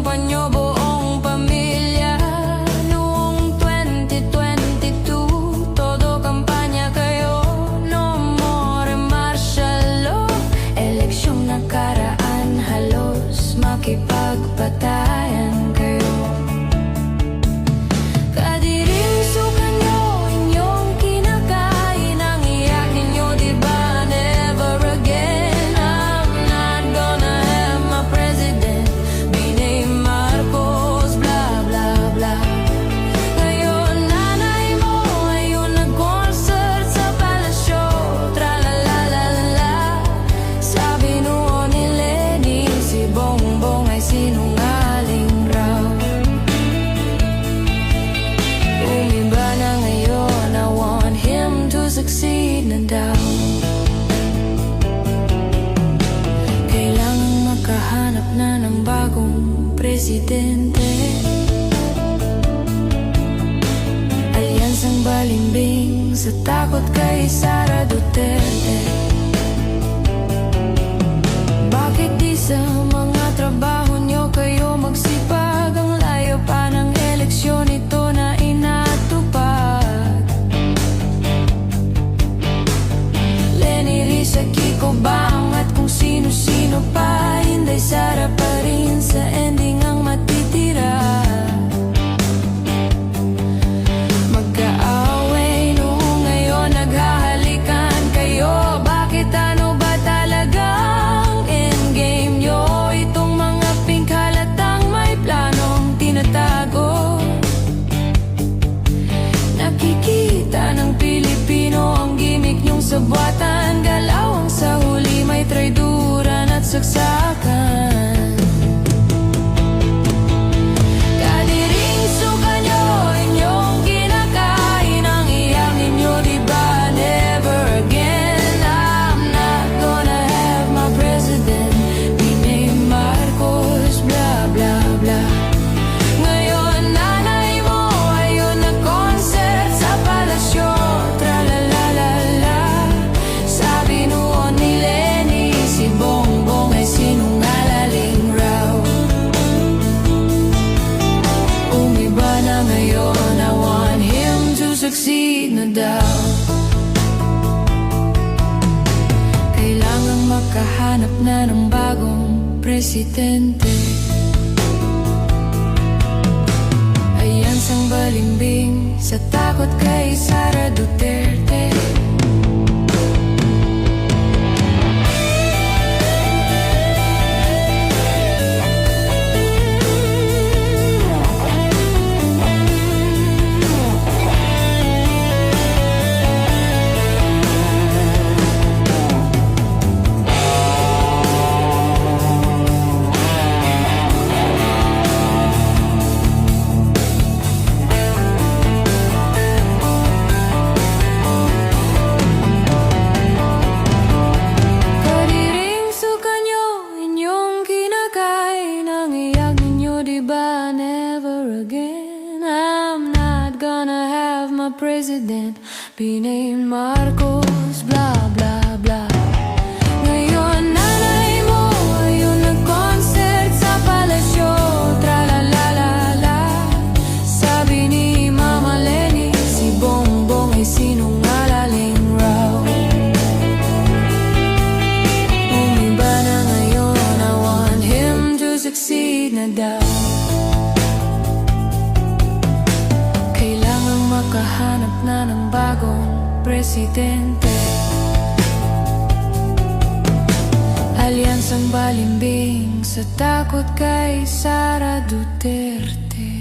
sinumpa niyo buong pamilya noong 2022. Todo kampanya kayo, no more martial law. Eleksyong nakaraan, halos makipagpatayan kayo. Succeed na daw. Kailangang makahanap na ng bagong presidente. Alyansang balimbing sa takot kay Sara Duterte. Bakit di sa mga trabaho nyo kayo magsipag? Ang layo pa ng eleksyon ito na inatupag. Sa Kiko Bang at kung sino-sino pa, Inday Sara pa rin sa ending ang matitira. Magkaaway noong ngayon naghahalikan kayo. Bakit ano ba talagang endgame nyo? Itong mga pink halatang may planong tinatago. Nakikita ng Pilipino ang gimmick nyong sabuatan. Galawang sa huli may traiduran at saksakan. Kadiring suka nyo, inyong kinakain ang iyak ninyo, diba? Never again, I'm not gonna have my president be named Marcos, blah blah blah. Ngayon nanay mo ayun na concert sa palasyo, tralalalala. Sabi noon ni Lenny, si Bongbong ay sinungaling raw. Umiba na ngayon, I want him to succeed na daw. Kailangang makahanap na ng bagong presidente. Alyansang balimbing sa takot kay Sara Duterte. Diba? Never again, I'm not gonna have my president be named Marcos, blah blah blah. Ngayon nanay mo ayun nag-concert sa palasyo, tralalalala. Sabi ni Mama Lenny, si Bongbong ay sinungaling raw. Umiba na ngayon, I want him to succeed na daw. Makahanap na ng bagong presidente. Alyansang balimbing sa takot kay Sara Duterte.